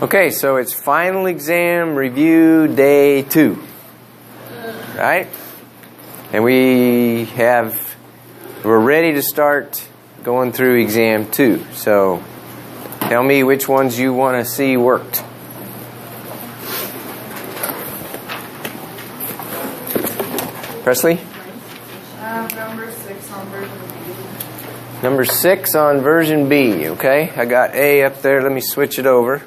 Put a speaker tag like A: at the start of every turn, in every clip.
A: Okay, so it's final exam review day 2, right? And we're ready to start going through exam 2. So tell me which ones you want to see worked. Presley?
B: Number 6 on version B.
A: Number 6 on version B, okay? I got A up there. Let me switch it over.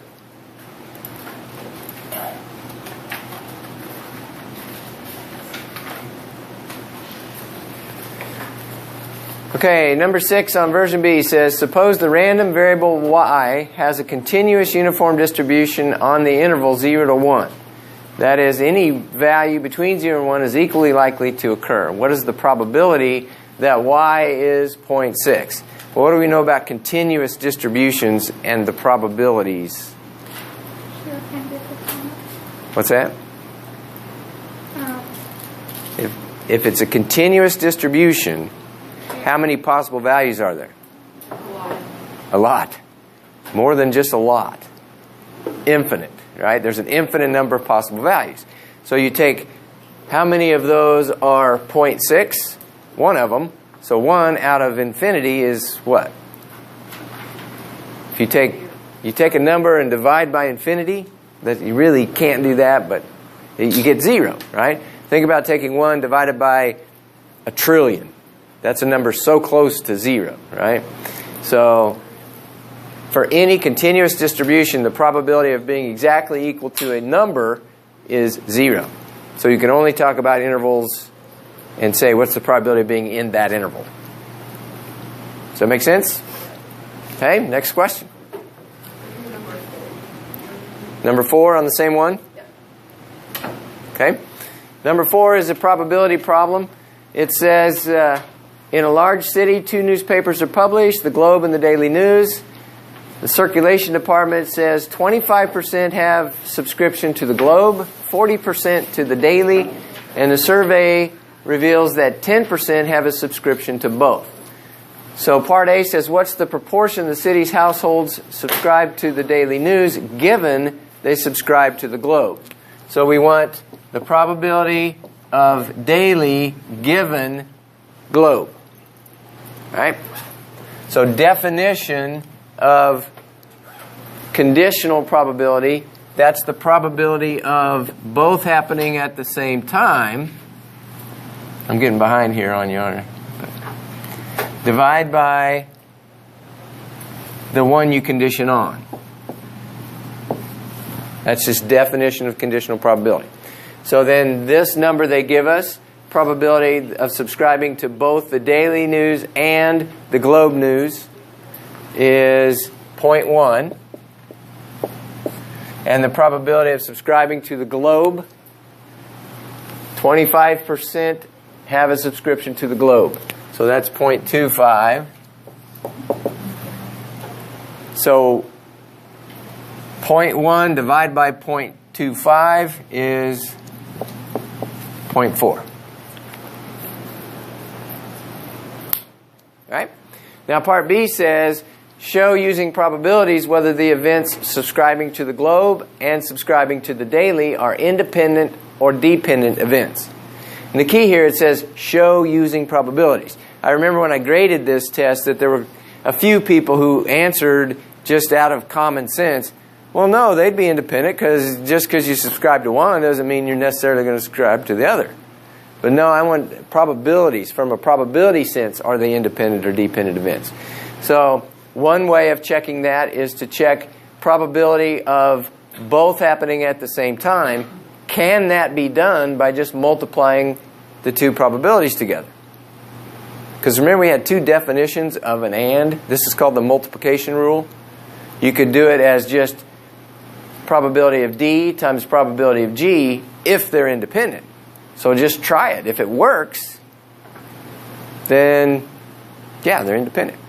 A: Okay, number 6 on version B says, suppose the random variable y has a continuous uniform distribution on the interval 0 to 1. That is, any value between 0 and 1 is equally likely to occur. What is the probability that y is 0.6? Well, what do we know about continuous distributions and the probabilities? What's that? If it's a continuous distribution, how many possible values are there? A lot. More than just a lot. Infinite, right? There's an infinite number of possible values. So you take, how many of those are 0.6? One of them. So 1 out of infinity is what? If you take a number and divide by infinity, that you really can't do that, but you get 0, right? Think about taking 1 divided by 1 trillion. That's a number so close to 0, right? So for any continuous distribution, the probability of being exactly equal to a number is 0. So you can only talk about intervals and say, what's the probability of being in that interval? Does that make sense? Okay, next question. Number 4 on the same one? Okay. Number 4 is a probability problem. It says, in a large city, 2 newspapers are published, the Globe and the Daily News. The circulation department says 25% have subscription to the Globe, 40% to the Daily, and the survey reveals that 10% have a subscription to both. So part A says, what's the proportion of the city's households subscribe to the Daily News given they subscribe to the Globe? So we want the probability of Daily given Globe. Right? So definition of conditional probability, that's the probability of both happening at the same time. I'm getting behind here on you, aren't I? Divide by the one you condition on. That's just definition of conditional probability. So then this number they give us, probability of subscribing to both the Daily News and the Globe News, is 0.1. And the probability of subscribing to the Globe, 25% have a subscription to the Globe. So that's 0.25. So 0.1 divided by 0.25 is 0.4. Right? Now part B says, show using probabilities whether the events subscribing to the Globe and subscribing to the Daily are independent or dependent events. And the key here, it says, show using probabilities. I remember when I graded this test that there were a few people who answered just out of common sense. Well, no, they'd be independent because just because you subscribe to one doesn't mean you're necessarily going to subscribe to the other. But no, I want probabilities. From a probability sense, are they independent or dependent events? So one way of checking that is to check probability of both happening at the same time. Can that be done by just multiplying the two probabilities together? Because remember, we had 2 definitions of an and. This is called the multiplication rule. You could do it as just probability of D times probability of G if they're independent. So just try it. If it works, then yeah, they're independent.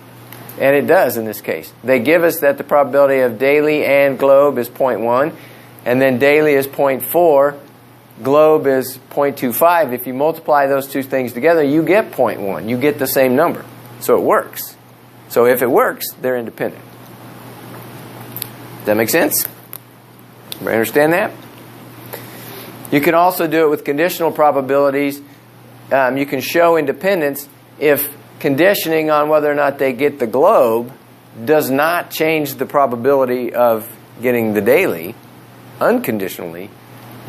A: And it does in this case. They give us that the probability of Daily and Globe is 0.1, and then Daily is 0.4, Globe is 0.25. If you multiply those two things together, you get 0.1. You get the same number. So it works. So if it works, they're independent. Does that make sense? Everybody understand that? You can also do it with conditional probabilities. You can show independence if conditioning on whether or not they get the globe does not change the probability of getting the daily unconditionally,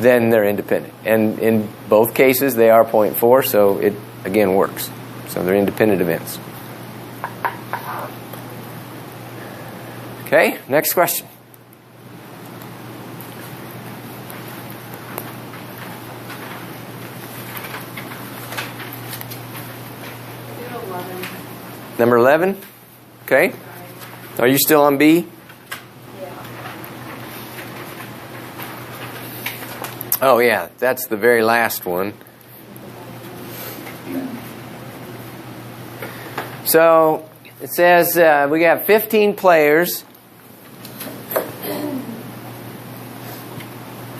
A: then they're independent. And in both cases, they are 0.4, so it, again, works. So they're independent events. Okay, next question. Number 11? Okay. Are you still on B? Oh, yeah, that's the very last one. So it says we got 15 players,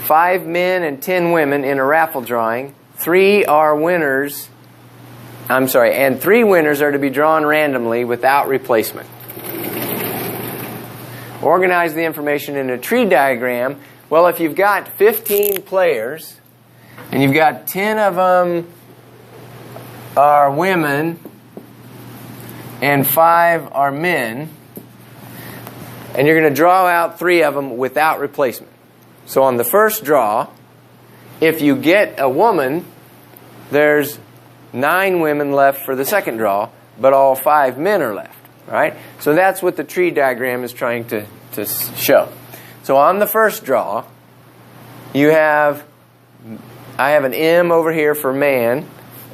A: 5 men and 10 women in a raffle drawing. 3 are winners. I'm sorry, and 3 winners are to be drawn randomly without replacement. Organize the information in a tree diagram. Well, if you've got 15 players, and you've got 10 of them are women, and 5 are men, and you're going to draw out 3 of them without replacement. So on the first draw, if you get a woman, there's 9 women left for the second draw, but all 5 men are left. Right? So that's what the tree diagram is trying to show. So on the first draw, I have an M over here for man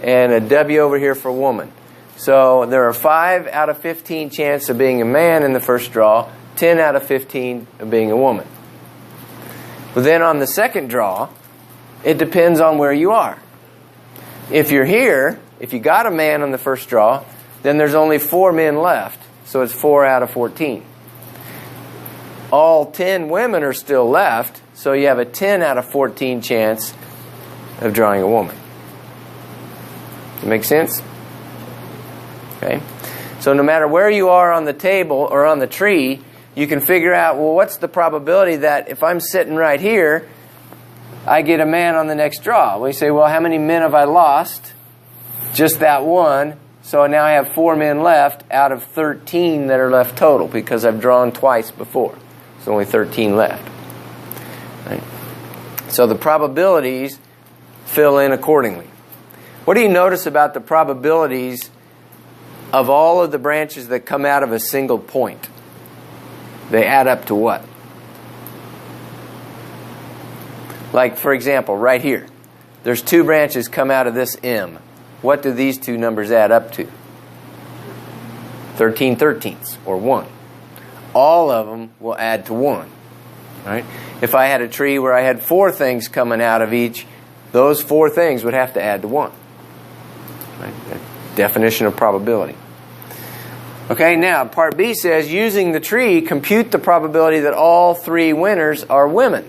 A: and a W over here for woman. So there are 5 out of 15 chance of being a man in the first draw, 10 out of 15 of being a woman. But then on the second draw, it depends on where you are. If you're here, if you got a man on the first draw, then there's only 4 men left. So it's 4 out of 14. All 10 women are still left, so you have a 10 out of 14 chance of drawing a woman. Does that make sense? Okay. So no matter where you are on the table or on the tree, you can figure out, well, what's the probability that if I'm sitting right here, I get a man on the next draw? We say, well, how many men have I lost? Just that one. So now I have 4 men left out of 13 that are left total because I've drawn twice before. There's only 13 left. Right? So the probabilities fill in accordingly. What do you notice about the probabilities of all of the branches that come out of a single point? They add up to what? Like, for example, right here. There's 2 branches come out of this M. What do these 2 numbers add up to? 13/13ths, or 1. All of them will add to 1. Right? If I had a tree where I had 4 things coming out of each, those 4 things would have to add to 1. Right? Definition of probability. Okay, now part B says, using the tree, compute the probability that all 3 winners are women.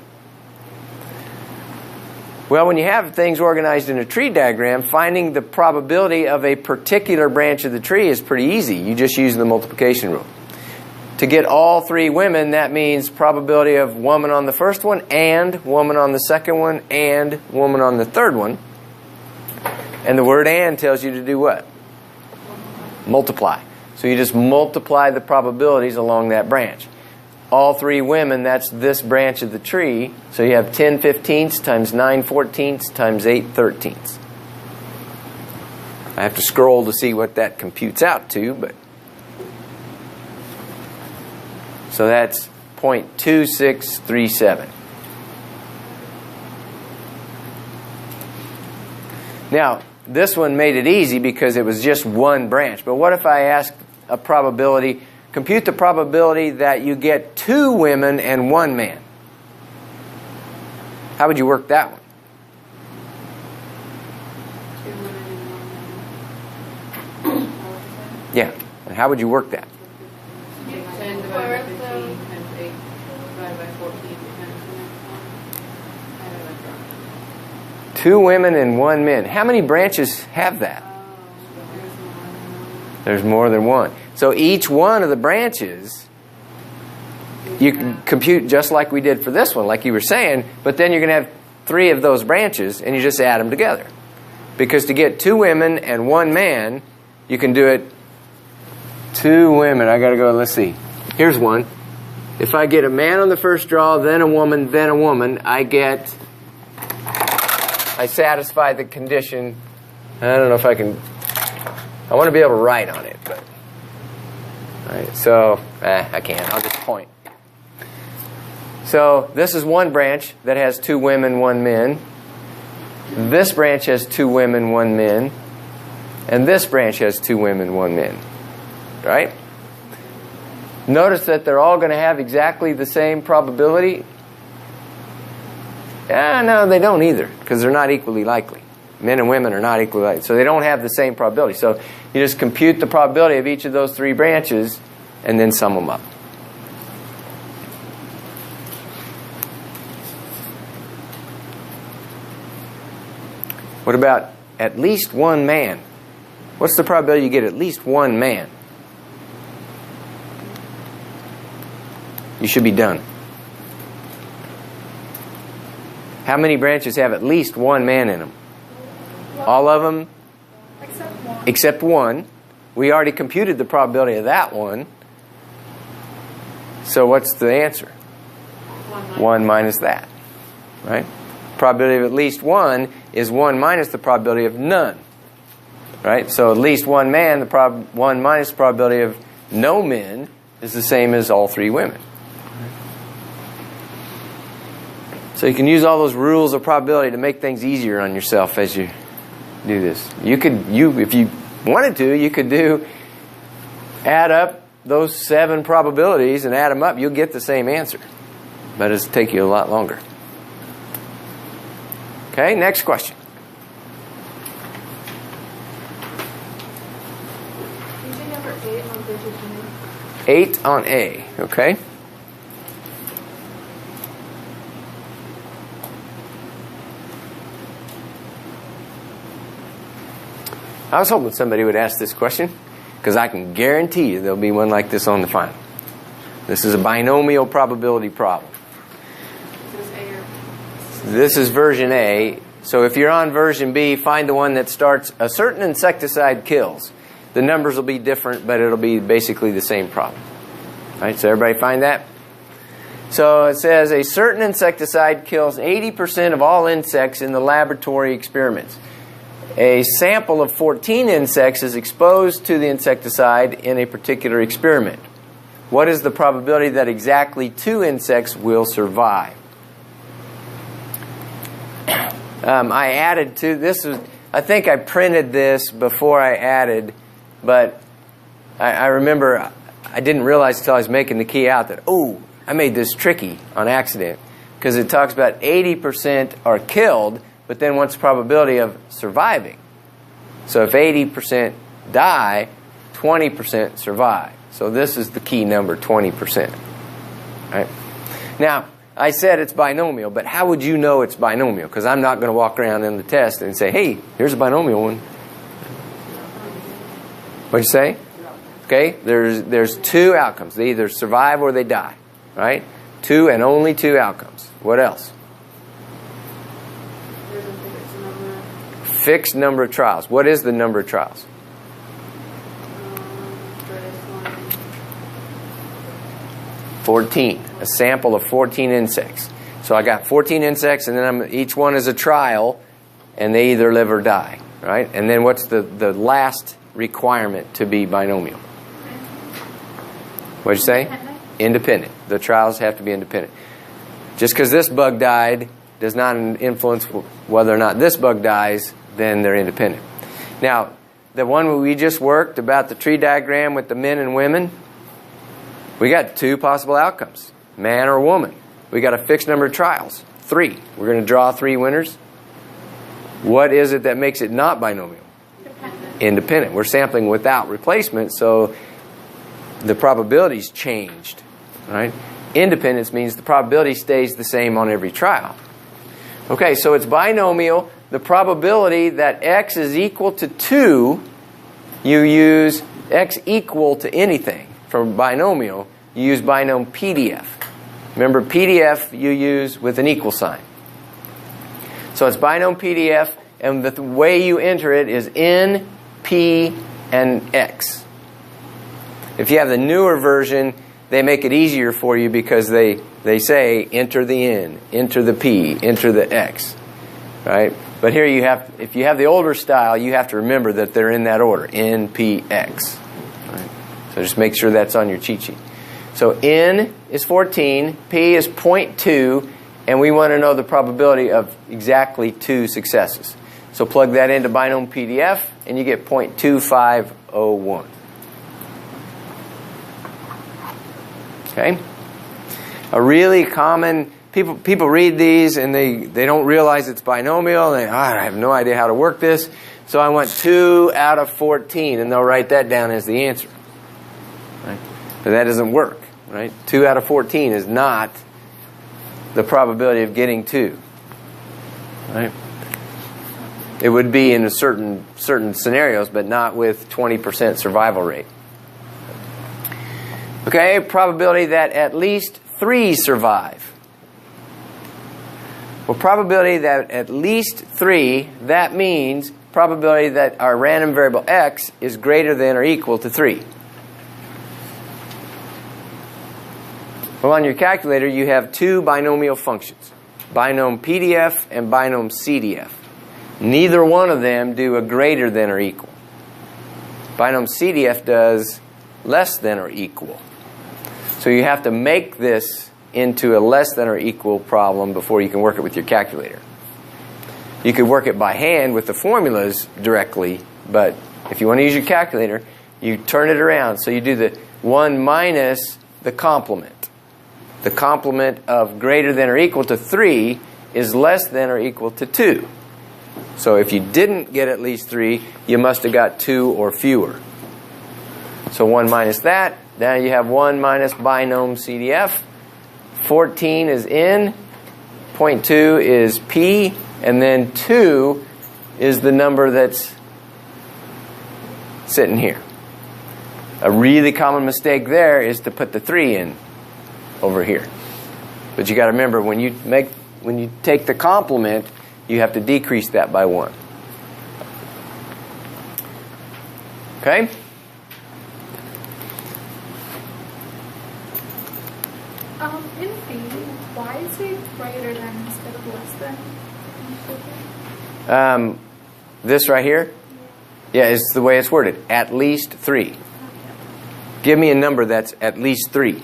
A: Well, when you have things organized in a tree diagram, finding the probability of a particular branch of the tree is pretty easy. You just use the multiplication rule. To get all 3 women, that means probability of woman on the first one, and woman on the second one, and woman on the third one. And the word "and" tells you to do what? Multiply. So you just multiply the probabilities along that branch. All 3 women, that's this branch of the tree. So you have 10/15ths times 9/14ths times 8/13ths. I have to scroll to see what that computes out to, but so that's 0.2637. Now, this one made it easy because it was just one branch. But what if I asked a probability, compute the probability that you get 2 women and 1 man? How would you work that one?
B: 2 women and 1 man.
A: Yeah. And how would you work that?
B: 10 divided by 15 times 8 divided by 14 times 1.
A: 2 women and 1 man. How many branches have that? There's more than one. So each one of the branches You can compute just like we did for this one, like you were saying, but then you're going to have 3 of those branches, and you just add them together. Because to get 2 women and 1 man, you can do it 2 women. I got to go, let's see. Here's one. If I get a man on the first draw, then a woman, I satisfy the condition. I don't know if I can, I want to be able to write on it, but. All right, so, I can't. I'll just point. So this is one branch that has 2 women, 1 man. This branch has 2 women, 1 man. And this branch has 2 women, 1 man. Right? Notice that they're all going to have exactly the same probability. No, they don't either, because they're not equally likely. Men and women are not equally likely, so they don't have the same probability. So you just compute the probability of each of those 3 branches and then sum them up. What about at least 1 man? What's the probability you get at least 1 man? You should be done. How many branches have at least 1 man in them? All of them? Except one. We already computed the probability of that one. So what's the answer? 1 minus that. Right? Probability of at least 1 is 1 minus the probability of none. Right? So at least 1 man, 1 minus the probability of no men is the same as all 3 women. So you can use all those rules of probability to make things easier on yourself as you do this. If you wanted to, you could add up those 7 probabilities and add them up. You'll get the same answer. But it'll take you a lot longer. Okay, next question.
B: Using number 8 on page
A: 8 on A, okay. I was hoping somebody would ask this question, because I can guarantee you there'll be one like this on the final. This is a binomial probability problem. This is version A. So if you're on version B, find the one that starts a certain insecticide kills. The numbers will be different, but it'll be basically the same problem. All right, so everybody find that? So it says a certain insecticide kills 80% of all insects in the laboratory experiments. A sample of 14 insects is exposed to the insecticide in a particular experiment. What is the probability that exactly 2 insects will survive? I added to this. I think I printed this before I added, but I remember I didn't realize until I was making the key out that, I made this tricky on accident, because it talks about 80% are killed, but then what's the probability of surviving? So if 80% die, 20% survive. So this is the key number, 20%. Right? Now, I said it's binomial, but how would you know it's binomial? Because I'm not going to walk around in the test and say, hey, here's a binomial one. What'd you say? Okay, there's 2 outcomes. They either survive or they die. Right? 2 and only 2 outcomes. What else? Fixed number of trials. What is the number of trials? 14. A sample of 14 insects. So I got 14 insects, and then each one is a trial, and they either live or die. Right? And then what's the last requirement to be binomial? What'd you say? Independent. The trials have to be independent. Just because this bug died does not influence whether or not this bug dies, then they're independent. Now, the one we just worked about the tree diagram with the men and women, we got 2 possible outcomes, man or woman. We got a fixed number of trials, 3. We're going to draw 3 winners. What is it that makes it not binomial? Independent. We're sampling without replacement, so the probability's changed. Right? Independence means the probability stays the same on every trial. Okay, so it's binomial. The probability that x is equal to 2, you use x equal to anything. For binomial, you use binom PDF. Remember, PDF you use with an equal sign. So it's binom PDF, and the way you enter it is N, P, and X. If you have the newer version, they make it easier for you because they say enter the N, enter the P, enter the X. Right? But here you have, if you have the older style, you have to remember that they're in that order, N, P, X. Right? So just make sure that's on your cheat sheet. So N is 14, P is 0.2, and we want to know the probability of exactly 2 successes. So plug that into binom PDF, and you get 0.2501. Okay? A really common, people read these and they don't realize it's binomial, and I have no idea how to work this, so I want 2 out of 14, and they'll write that down as the answer. Right? But that doesn't work. Right? 2 out of 14 is not the probability of getting 2. Right? It would be in certain scenarios, but not with 20% survival rate. Okay, probability that at least 3 survive. Well, probability that at least 3, that means probability that our random variable x is greater than or equal to 3. Well, on your calculator, you have 2 binomial functions, binom PDF and binom CDF. Neither one of them do a greater than or equal. Binom CDF does less than or equal. So you have to make this into a less than or equal problem before you can work it with your calculator. You could work it by hand with the formulas directly, but if you want to use your calculator, you turn it around. So you do the 1 minus the complement. The complement of greater than or equal to 3 is less than or equal to 2. So if you didn't get at least 3, you must have got 2 or fewer. So 1 minus that. Now you have 1 minus binom CDF. 14 is N. 0.2 is P. And then 2 is the number that's sitting here. A really common mistake there is to put the 3 in over here. But you got to remember, when you take the complement, you have to decrease that by 1. Okay?
C: In B, why is it greater than instead of less than?
A: This right here? Yeah, it's the way it's worded. At least 3.
C: Okay.
A: Give me a number that's at least 3.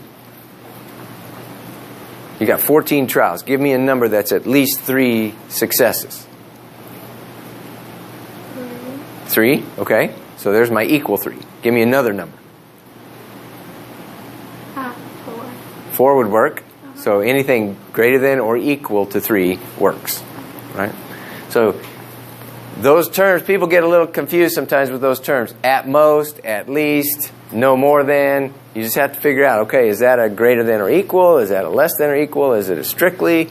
A: You got 14 trials. Give me a number that's at least 3 successes. 3, okay. So there's my equal 3. Give me another number.
C: 4.
A: 4 would work. So anything greater than or equal to 3 works. Right? So those terms, people get a little confused sometimes with those terms. At most, at least, no more than. You just have to figure out, okay, is that a greater than or equal? Is that a less than or equal? Is it a strictly?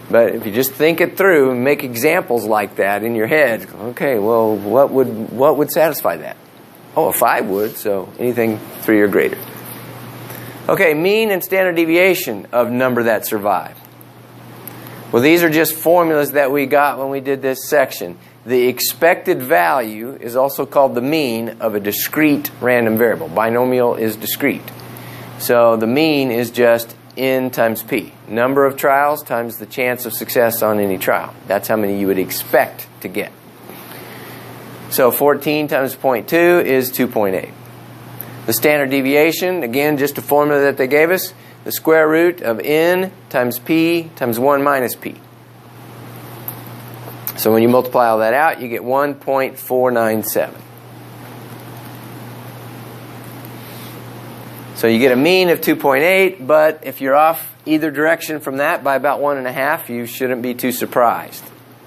A: But if you just think it through and make examples like that in your head, okay, well, what would satisfy that? Oh, a 5 would, so anything 3 or greater. Okay, mean and standard deviation of number that survive. Well, these are just formulas that we got when we did this section. The expected value is also called the mean of a discrete random variable. Binomial is discrete. So the mean is just N times P. Number of trials times the chance of success on any trial. That's how many you would expect to get. So 14 times 0.2 is 2.8. The standard deviation, again, just a formula that they gave us. The square root of N times P times 1 minus P. So when you multiply all that out, you get 1.497. So you get a mean of 2.8, but if you're off either direction from that by about 1.5, you shouldn't be too surprised,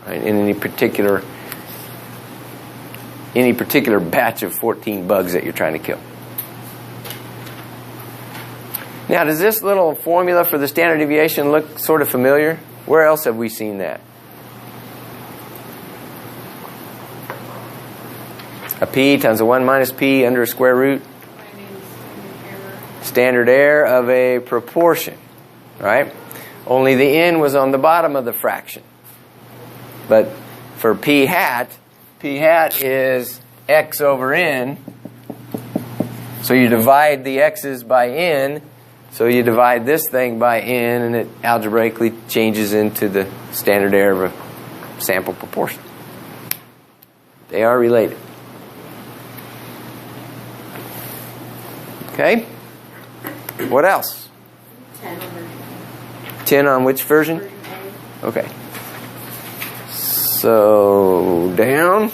A: right, in any particular batch of 14 bugs that you're trying to kill. Now, does this little formula for the standard deviation look sort of familiar? Where else have we seen that? A P times a 1 minus P under a square root. Standard error of a proportion. right? Only the n was on the bottom of the fraction. But for p hat is x over n. So you divide the x's by n. So you divide this thing by n, and it algebraically changes into the standard error of a sample proportion. They are related. Okay? What else?
B: 10 on version
A: 10 on which version?
B: A.
A: Okay. So, down.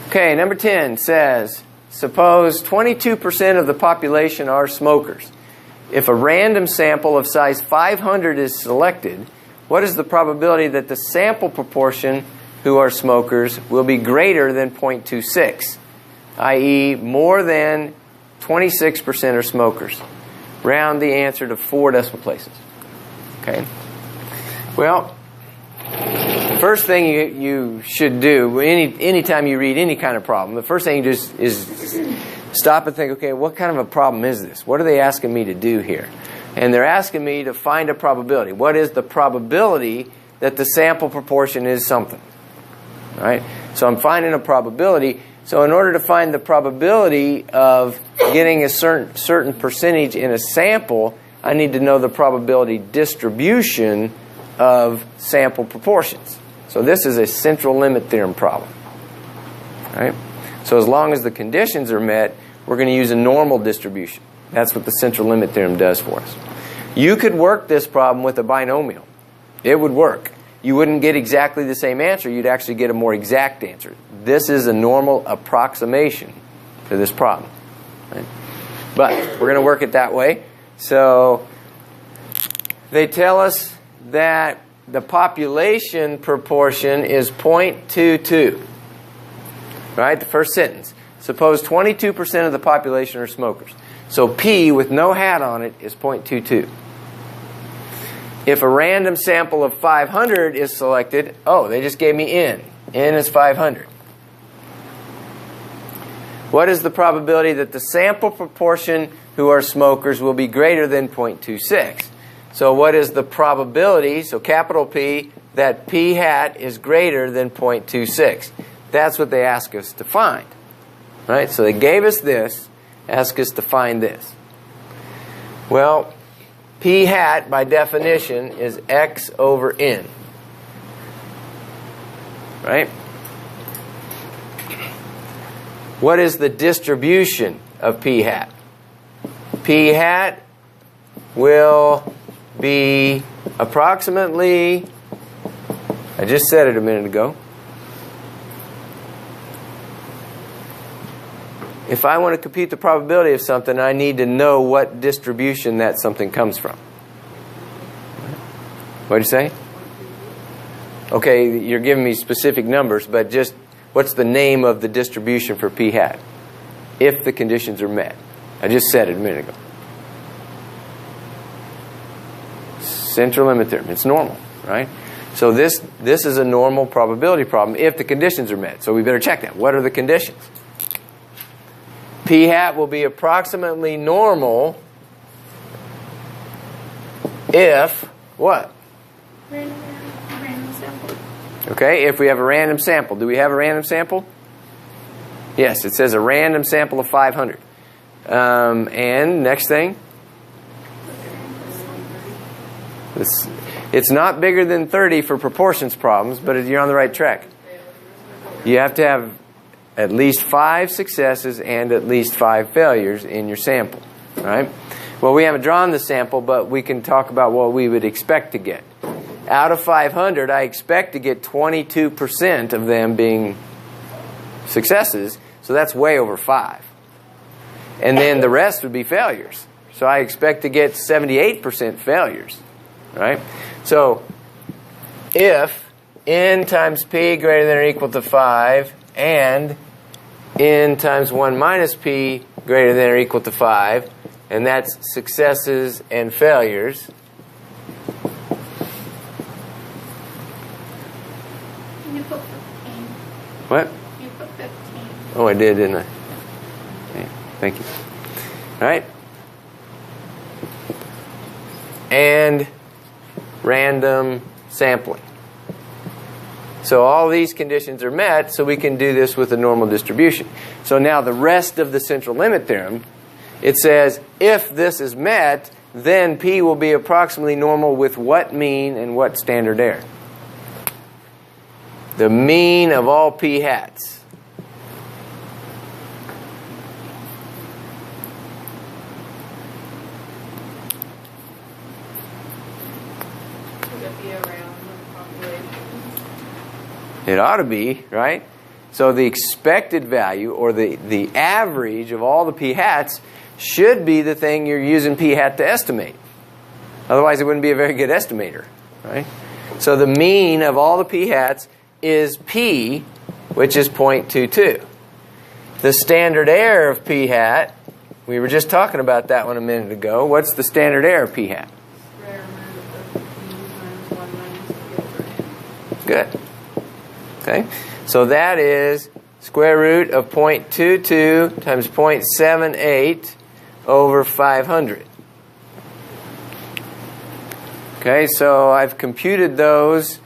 A: Okay, number 10 says, suppose 22% of the population are smokers. If a random sample of size 500 is selected, what is the probability that the sample proportion who are smokers will be greater than 0.26, i.e. more than 26% are smokers? Round the answer to 4 decimal places. Okay. Well, first thing you should do anytime you read any kind of problem, the first thing you do is stop and think, okay, what kind of a problem is this? What are they asking me to do here? And they're asking me to find a probability. What is the probability that the sample proportion is something? All right? So I'm finding a probability. So in order to find the probability of getting a certain percentage in a sample, I need to know the probability distribution of sample proportions. So this is a central limit theorem problem. Right? So as long as the conditions are met, we're going to use a normal distribution. That's what the central limit theorem does for us. You could work this problem with a binomial. It would work. You wouldn't get exactly the same answer. You'd actually get a more exact answer. This is a normal approximation to this problem. Right? But we're going to work it that way. So they tell us that the population proportion is 0.22. Right? The first sentence. Suppose 22% of the population are smokers. So P with no hat on it is 0.22. If a random sample of 500 is selected, oh, they just gave me N. N is 500. What is the probability that the sample proportion who are smokers will be greater than 0.26? So what is the probability, so capital P, that P hat is greater than 0.26? That's what they ask us to find. Right? So they gave us this, ask us to find this. Well, P hat, by definition, is X over N. Right? What is the distribution of P hat? P hat will be approximately, I just said it a minute ago. If I want to compute the probability of something, I need to know what distribution that something comes from. What did you say? Okay, you're giving me specific numbers, but just what's the name of the distribution for P hat if the conditions are met? I just said it a minute ago. Central limit theorem. It's normal, right? So this is a normal probability problem if the conditions are met. So we better check that. What are the conditions? P hat will be approximately normal if what?
C: Random sample.
A: Okay, if we have a random sample. Do we have a random sample? Yes, it says a random sample of 500. And next thing? It's not bigger than 30 for proportions problems, but you're on the right track. You have to have at least 5 successes and at least 5 failures in your sample. Right? Well, we haven't drawn the sample, but we can talk about what we would expect to get. Out of 500, I expect to get 22% of them being successes, so that's way over 5. And then the rest would be failures. So I expect to get 78% failures. Right? So if n times p greater than or equal to 5 and n times 1 minus p greater than or equal to 5, and that's successes and failures,
C: Can you put N?
A: Oh, I did, didn't I? Okay, thank you. All right. And random sampling. So all these conditions are met, so we can do this with a normal distribution. So now the rest of the central limit theorem, it says if this is met, then P will be approximately normal with what mean and what standard error? The mean of all P hats. It ought to be, right? So the expected value, or the average of all the P hats, should be the thing you're using P hat to estimate. Otherwise, it wouldn't be a very good estimator, right? So the mean of all the P hats is P, which is 0.22. The standard error of P hat, we were just talking about that one a minute ago. What's the standard error of P hat? Good. Okay, so that is square root of 0.22 times 0.78 over 500. Okay, so I've computed those.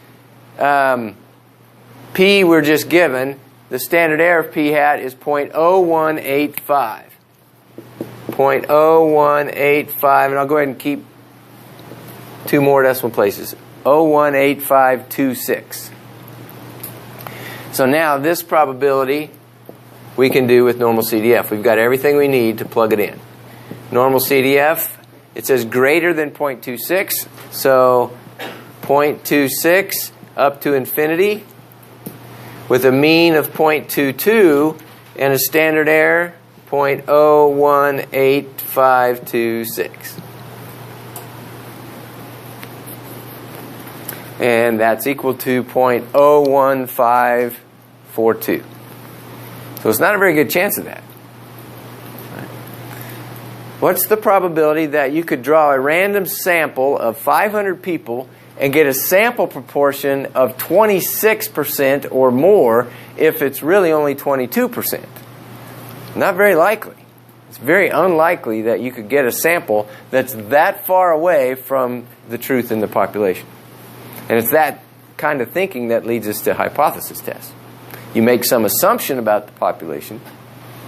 A: P we're just given. The standard error of P hat is 0.0185. 0.0185, and I'll go ahead and keep two more decimal places. 0.18526. So now this probability we can do with normal CDF. We've got everything we need to plug it in. Normal CDF, it says greater than 0.26. So 0.26 up to infinity with a mean of 0.22 and a standard error 0.018526. And that's equal to 0.01542. So it's not a very good chance of that. What's the probability that you could draw a random sample of 500 people and get a sample proportion of 26% or more if it's really only 22%? Not very likely. It's very unlikely that you could get a sample that's that far away from the truth in the population. And it's that kind of thinking that leads us to hypothesis tests. You make some assumption about the population,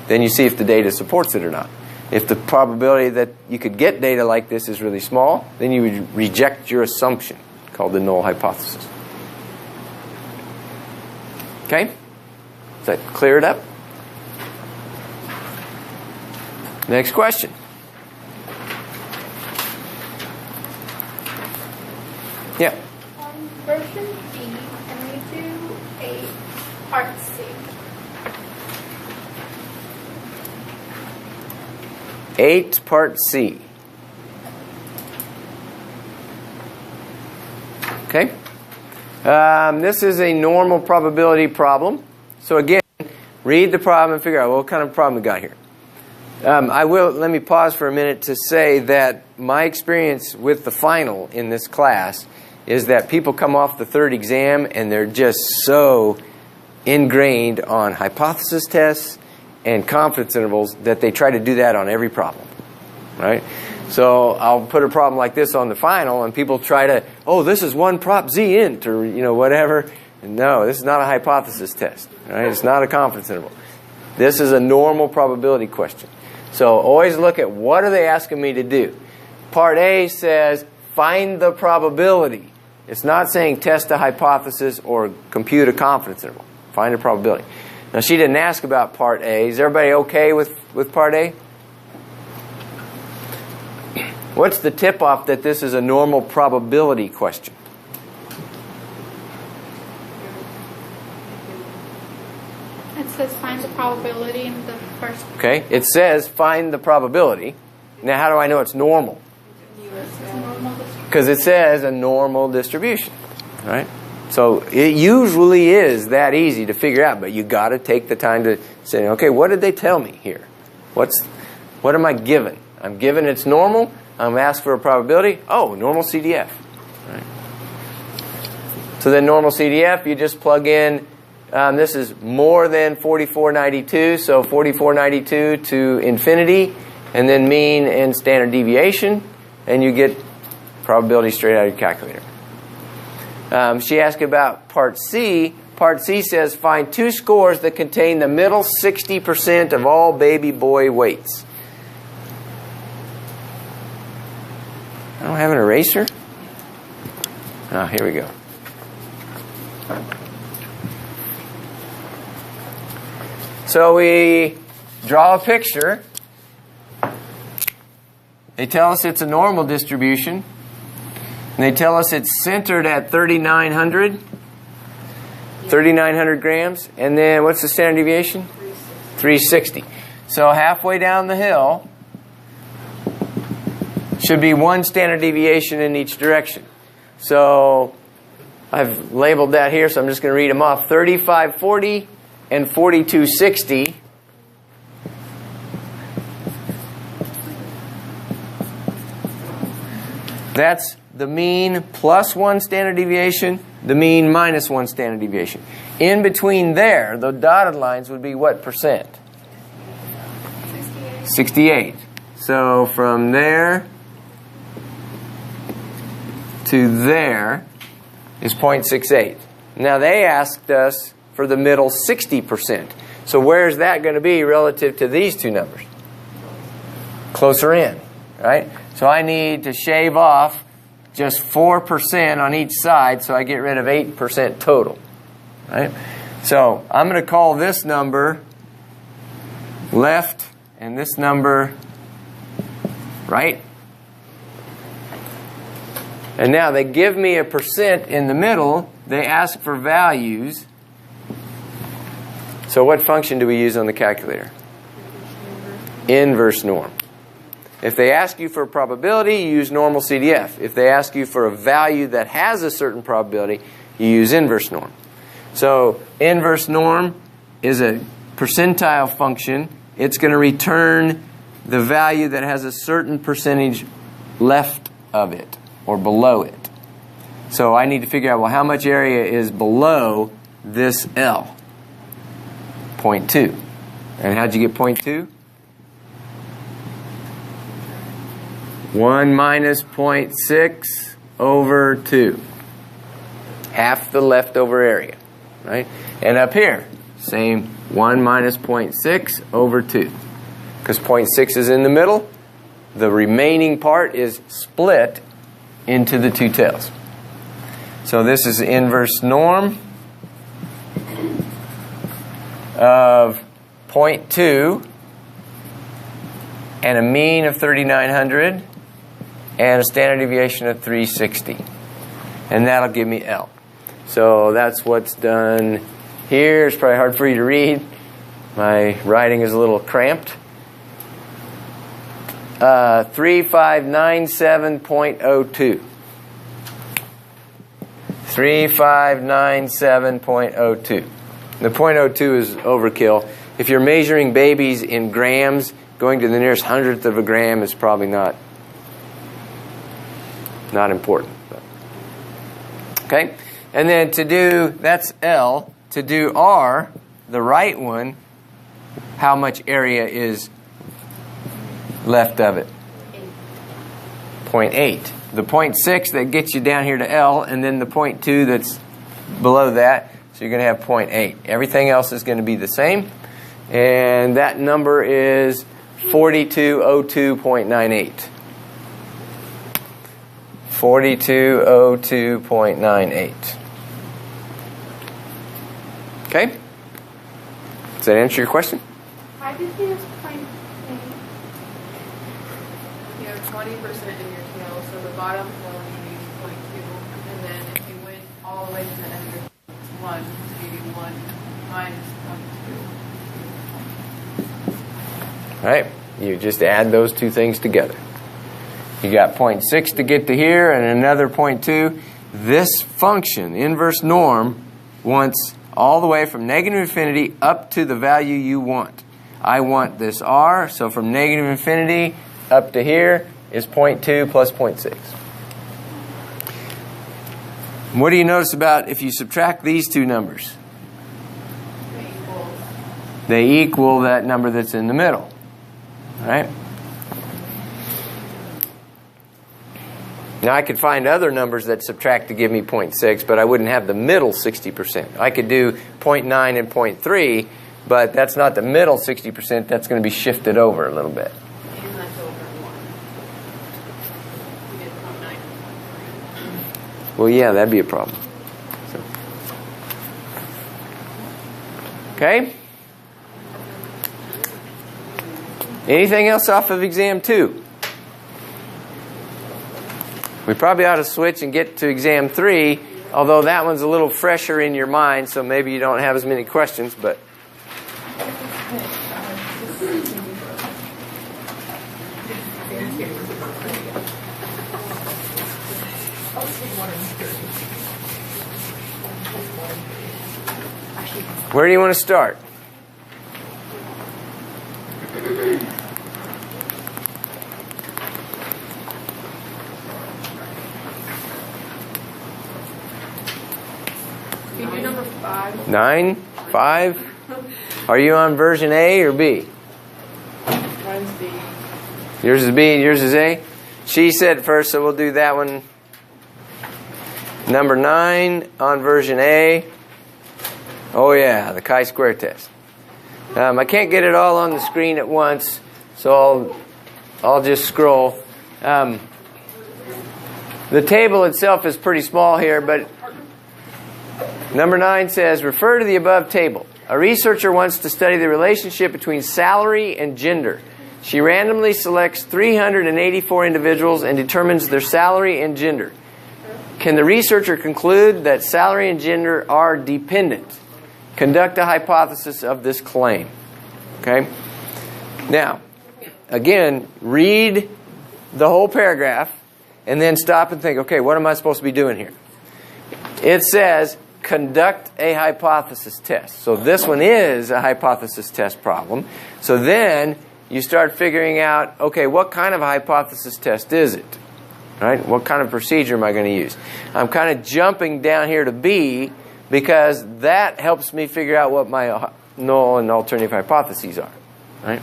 A: then you see if the data supports it or not. If the probability that you could get data like this is really small, then you would reject your assumption, called the null hypothesis. Okay? Does that clear it up? Next question. Yeah.
C: Version B, can we do a part C?
A: Eight part C. Okay. This is a normal probability problem. So again, read the problem and figure out what kind of problem we got here. Let me pause for a minute to say that my experience with the final in this class is that people come off the third exam and they're just so ingrained on hypothesis tests and confidence intervals that they try to do that on every problem, right? So I'll put a problem like this on the final and people try to, oh, this is one prop Z int or whatever. No, this is not a hypothesis test, right? It's not a confidence interval. This is a normal probability question. So always look at what are they asking me to do. Part A says find the probability. It's not saying test a hypothesis or compute a confidence interval. Find a probability. Now she didn't ask about part A. Is everybody okay with part A? What's the tip-off that this is a normal probability question?
C: It says find the probability in the first.
A: Okay, it says find the probability. Now how do I know it's normal? Because it says a normal distribution, right? So it usually is that easy to figure out, but you got to take the time to say, okay, what did they tell me here? What am I given? I'm given it's normal. I'm asked for a probability. Oh, normal CDF. Right. So then normal CDF, you just plug in This is more than 4492, so 4492 to infinity, and then mean and standard deviation, and you get probability straight out of your calculator. She asked about part C. Part C says find two scores that contain the middle 60% of all baby boy weights. I don't have an eraser. Oh, here we go. So we draw a picture. They tell us it's a normal distribution. And they tell us it's centered at 3,900 grams. And then what's the standard deviation? 360. So halfway down the hill should be one standard deviation in each direction. So I've labeled that here, so I'm just going to read them off. 3540 and 4260. That's the mean plus one standard deviation, the mean minus one standard deviation. In between there, the dotted lines would be what percent? 68. So from there to there is 0.68. Now they asked us for the middle 60%. So where's that going to be relative to these two numbers? Closer in, right? So I need to shave off just 4% on each side, so I get rid of 8% total, right? So I'm going to call this number left and this number right. And now they give me a percent in the middle. They ask for values. So what function do we use on the calculator? Inverse norm. If they ask you for a probability, you use normal CDF. If they ask you for a value that has a certain probability, you use inverse norm. So inverse norm is a percentile function. It's going to return the value that has a certain percentage left of it or below it. So I need to figure out, well, how much area is below this L? 0.2. And how'd you get 0.2? 1 minus 0.6 over 2. Half the leftover area, right? And up here, same 1 minus 0.6 over 2. Because 0.6 is in the middle, the remaining part is split into the two tails. So this is inverse norm of 0.2 and a mean of 3,900 and a standard deviation of 360. And that'll give me L. So that's what's done here. It's probably hard for you to read. My writing is a little cramped. 3597.02. 3597.02. The 0.02 is overkill. If you're measuring babies in grams, going to the nearest hundredth of a gram is probably not important. Okay? And then to do, that's L. To do R, the right one, how much area is left of it? 0.8. The 0.6 that gets you down here to L, and then the 0.2 that's below that. So you're going to have 0.8. Everything else is going to be the same. And that number is 4202.98. 4202.98. Okay? Does that answer your question?
C: Why did you use 0.8?
B: You have 20% in your tail, so the bottom tail you use 0.2, and then if you went all the way to the end of your 1, so you do 1 minus 0.2.
A: Right? You just add those two things together. You got 0.6 to get to here and another 0.2. This function, inverse norm, wants all the way from negative infinity up to the value you want. I want this R, so from negative infinity up to here is 0.2 plus 0.6. What do you notice about if you subtract these two numbers? they equal that number that's in the middle. All right? Now I could find other numbers that subtract to give me 0.6, but I wouldn't have the middle 60%. I could do 0.9 and 0.3, but that's not the middle 60%. That's going to be shifted over a little bit.
B: And that's over 1. We did 0.9 and 0.3.
A: Well, yeah, that'd be a problem. So. Okay? Anything else off of exam 2? We probably ought to switch and get to exam 3, although that one's a little fresher in your mind, so maybe you don't have as many questions, but... Where do you want to start?
B: Can you do number 5?
A: 9? 5? Are you on version A or B?
B: Mine's B.
A: Yours is B and yours is A? She said first, so we'll do that one. Number 9 on version A. Oh yeah, the chi-square test. I can't get it all on the screen at once, so I'll just scroll. The table itself is pretty small here, but number 9 says, refer to the above table. A researcher wants to study the relationship between salary and gender. She randomly selects 384 individuals and determines their salary and gender. Can the researcher conclude that salary and gender are dependent? Conduct a hypothesis of this claim. Okay? Now, again, read the whole paragraph and then stop and think, okay, what am I supposed to be doing here? It says, conduct a hypothesis test. So this one is a hypothesis test problem. So then you start figuring out, okay, what kind of a hypothesis test is it? Right? What kind of procedure am I going to use? I'm kind of jumping down here to B because that helps me figure out what my null and alternative hypotheses are. Right?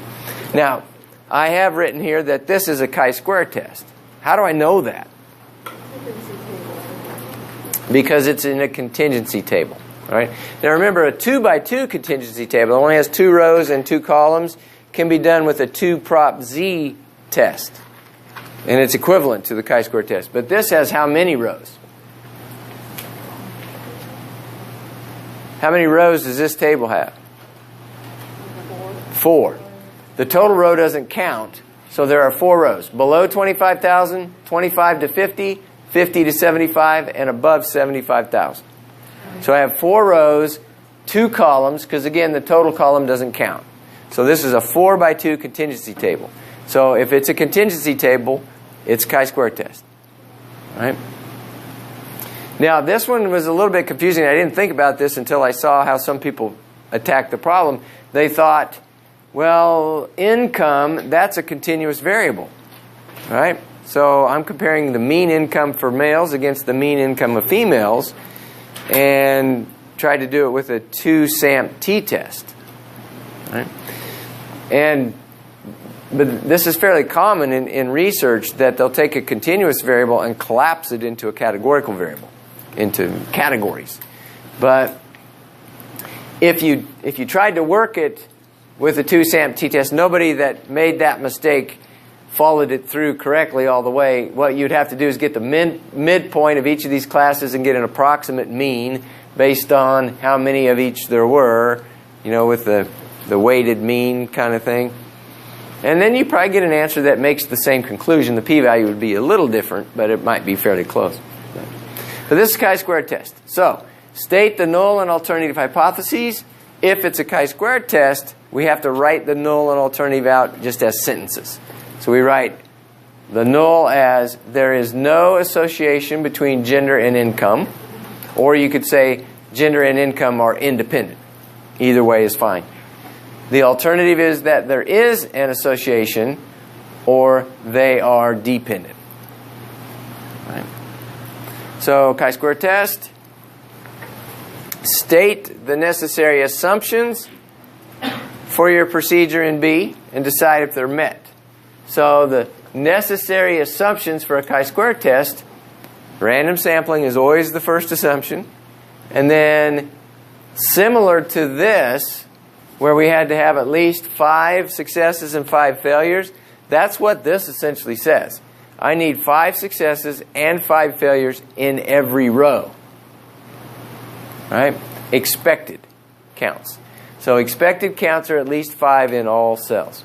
A: Now, I have written here that this is a chi-square test. How do I know that? Because it's in a contingency table. Right? Now remember, a 2x2 contingency table only has 2 rows and 2 columns. Can be done with a 2 prop Z test. And it's equivalent to the chi-square test. But this has how many rows? How many rows does this table have? 4. The total row doesn't count, so there are 4 rows. Below 25,000, 25 to 50, 50 to 75, and above 75,000. So I have 4 rows, 2 columns, because again, the total column doesn't count. So this is a 4x2 contingency table. So if it's a contingency table, it's chi-square test. Right? Now, this one was a little bit confusing. I didn't think about this until I saw how some people attacked the problem. They thought, well, income, that's a continuous variable. Right? So I'm comparing the mean income for males against the mean income of females and tried to do it with a 2-SAMP t-test. Right? But this is fairly common in research that they'll take a continuous variable and collapse it into a categorical variable, into categories. But if you tried to work it with a 2-SAMP t-test, nobody that made that mistake followed it through correctly all the way. What you'd have to do is get the midpoint of each of these classes and get an approximate mean based on how many of each there were, you know, with the weighted mean kind of thing. And then you probably get an answer that makes the same conclusion. The p-value would be a little different, but it might be fairly close. But this is a chi-square test. So, state the null and alternative hypotheses. If it's a chi-square test, we have to write the null and alternative out just as sentences. So we write the null as there is no association between gender and income. Or you could say gender and income are independent. Either way is fine. The alternative is that there is an association or they are dependent. Right? So, chi-square test. State the necessary assumptions for your procedure in B and decide if they're met. So the necessary assumptions for a chi-square test, random sampling is always the first assumption. And then similar to this, where we had to have at least 5 successes and 5 failures, that's what this essentially says. I need 5 successes and 5 failures in every row. Right? Expected counts. So expected counts are at least 5 in all cells.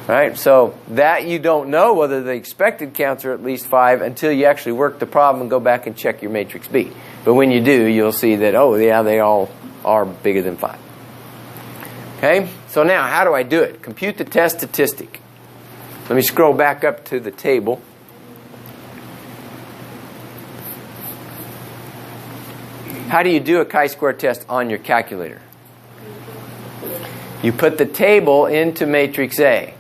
A: Right? So that you don't know whether the expected counts are at least 5 until you actually work the problem and go back and check your matrix B. But when you do, you'll see that, oh yeah, they all are bigger than 5. Okay? So now, how do I do it? Compute the test statistic. Let me scroll back up to the table. How do you do a chi-square test on your calculator? You put the table into matrix A.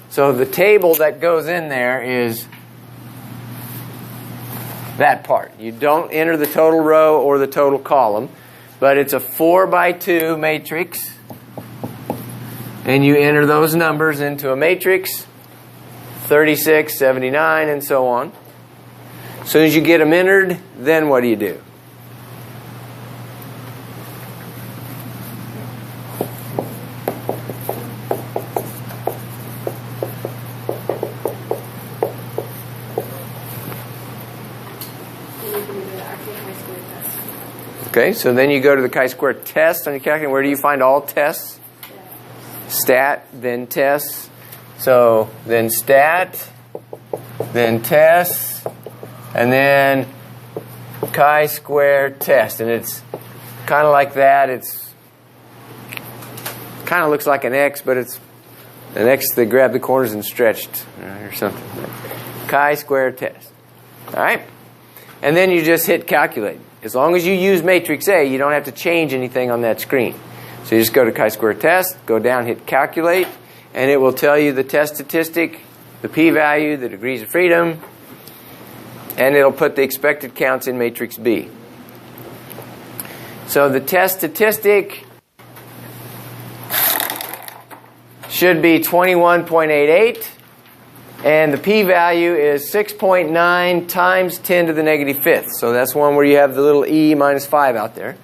A: So the table that goes in there is that part. You don't enter the total row or the total column, but it's a 4x2 matrix. And you enter those numbers into a matrix, 36, 79, and so on. As soon as you get them entered, then what do you do? Okay, so then you go to the chi-square test on your calculator. Where do you find all tests? Stat, then tests. So then stat, then tests, and then chi-square test. And it's kind of like that. It's kind of looks like an X, but it's an X that grabbed the corners and stretched or something. Chi-square test. All right? And then you just hit calculate. As long as you use matrix A, you don't have to change anything on that screen. So you just go to chi-square test, go down, hit calculate, and it will tell you the test statistic, the p-value, the degrees of freedom, and it'll put the expected counts in matrix B. So the test statistic should be 21.88, and the p-value is 6.9 times 10 to the negative fifth. So that's one where you have the little e minus 5 out there.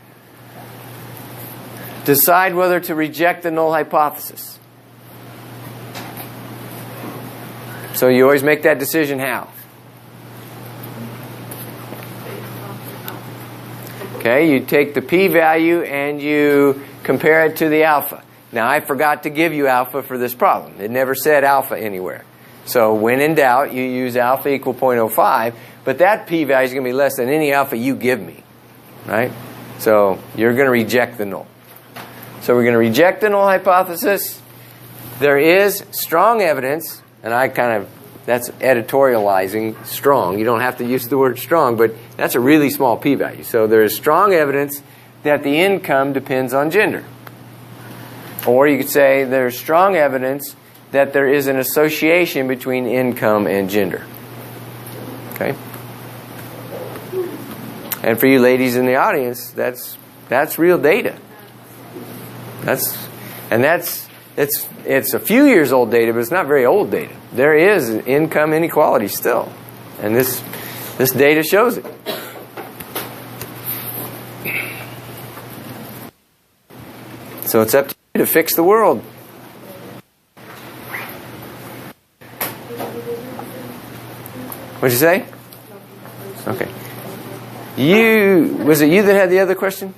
A: Decide whether to reject the null hypothesis. So you always make that decision how? Okay, you take the p-value and you compare it to the alpha. Now I forgot to give you alpha for this problem. It never said alpha anywhere. So when in doubt, you use alpha equal 0.05, but that p-value is going to be less than any alpha you give me. Right? So you're going to reject the null. So we're going to reject the null hypothesis. There is strong evidence, and that's editorializing strong. You don't have to use the word strong, but that's a really small p-value. So there is strong evidence that the income depends on gender. Or you could say there's strong evidence that there is an association between income and gender. Okay? And for you ladies in the audience, that's real data. It's a few years old data, but it's not very old data. There is income inequality still, and this data shows it. So it's up to you to fix the world. What'd you say? Okay. Was it you that had the other question?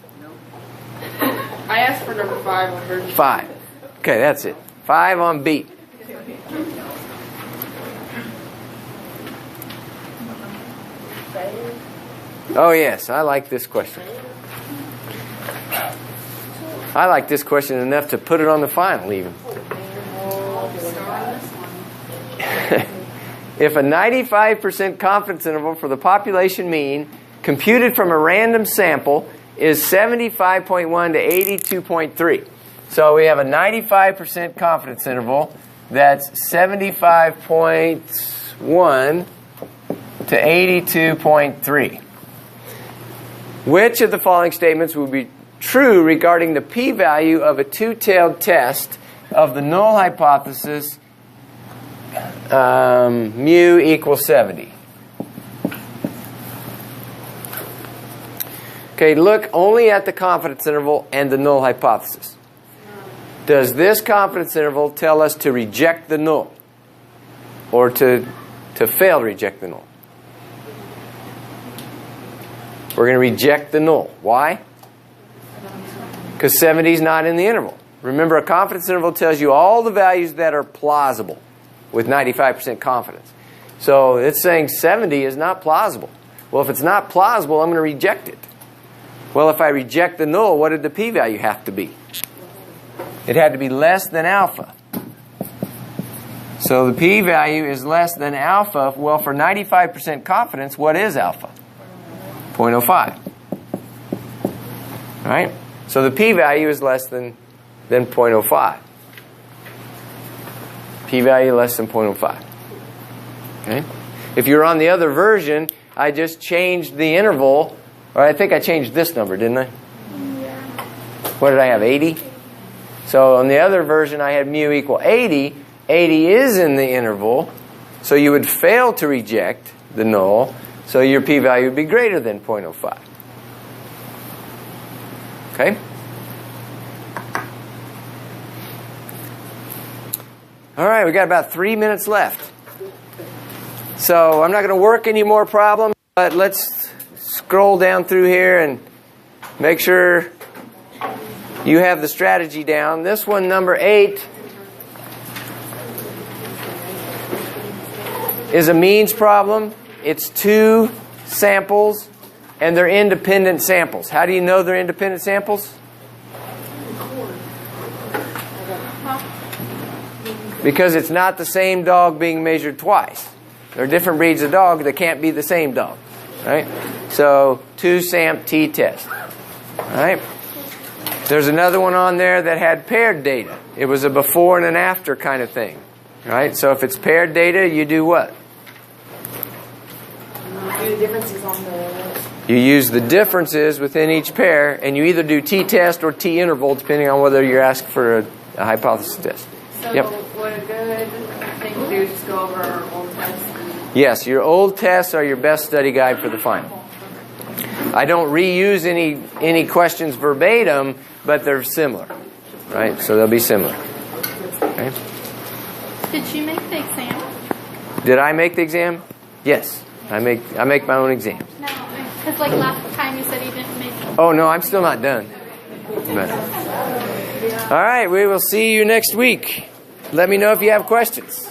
B: I asked for number 5 on version
A: 5. Okay, that's it. 5 on B. Oh yes, I like this question. I like this question enough to put it on the final even. If a 95% confidence interval for the population mean computed from a random sample is 75.1 to 82.3. So we have a 95% confidence interval that's 75.1 to 82.3. Which of the following statements would be true regarding the p-value of a two-tailed test of the null hypothesis mu equals 70. Okay, look only at the confidence interval and the null hypothesis. Does this confidence interval tell us to reject the null or to fail to reject the null? We're going to reject the null. Why? Because 70 is not in the interval. Remember, a confidence interval tells you all the values that are plausible with 95% confidence. So it's saying 70 is not plausible. Well, if it's not plausible, I'm going to reject it. Well, if I reject the null, what did the p-value have to be? It had to be less than alpha. So the p-value is less than alpha. Well, for 95% confidence, what is alpha? 0.05. All right? So the p-value is less than 0.05. P-value less than 0.05. Okay? If you're on the other version, I just changed the interval. Or I think I changed this number, didn't I?
C: Yeah.
A: What did I have, 80? So on the other version, I had mu equal 80. 80 is in the interval. So you would fail to reject the null. So your p-value would be greater than 0.05. Okay? All right, we got about 3 minutes left. So I'm not going to work any more problems, but let's scroll down through here and make sure you have the strategy down. This one, number 8, is a means problem. It's 2 samples, and they're independent samples. How do you know they're independent samples? Because it's not the same dog being measured twice. There are different breeds of dog that can't be the same dog. Right? So 2-SAMP t-test. All right? There's another one on there that had paired data. It was a before and an after kind of thing. Right? So if it's paired data, you do what?
B: Do the differences on the...
A: You use the differences within each pair, and you either do t-test or t-interval, depending on whether you're asked for a hypothesis test.
B: So
A: Yep.
B: what a good thing to do is just go over our old tests.
A: Yes, your old tests are your best study guide for the final. I don't reuse any questions verbatim, but they're similar. Right? So they'll be similar. Okay?
C: Did you make the exam?
A: Did I make the exam? Yes. I make my own exams.
C: No, because like last time you said you didn't make it.
A: Oh, no, I'm still not done. But, all right, we will see you next week. Let me know if you have questions.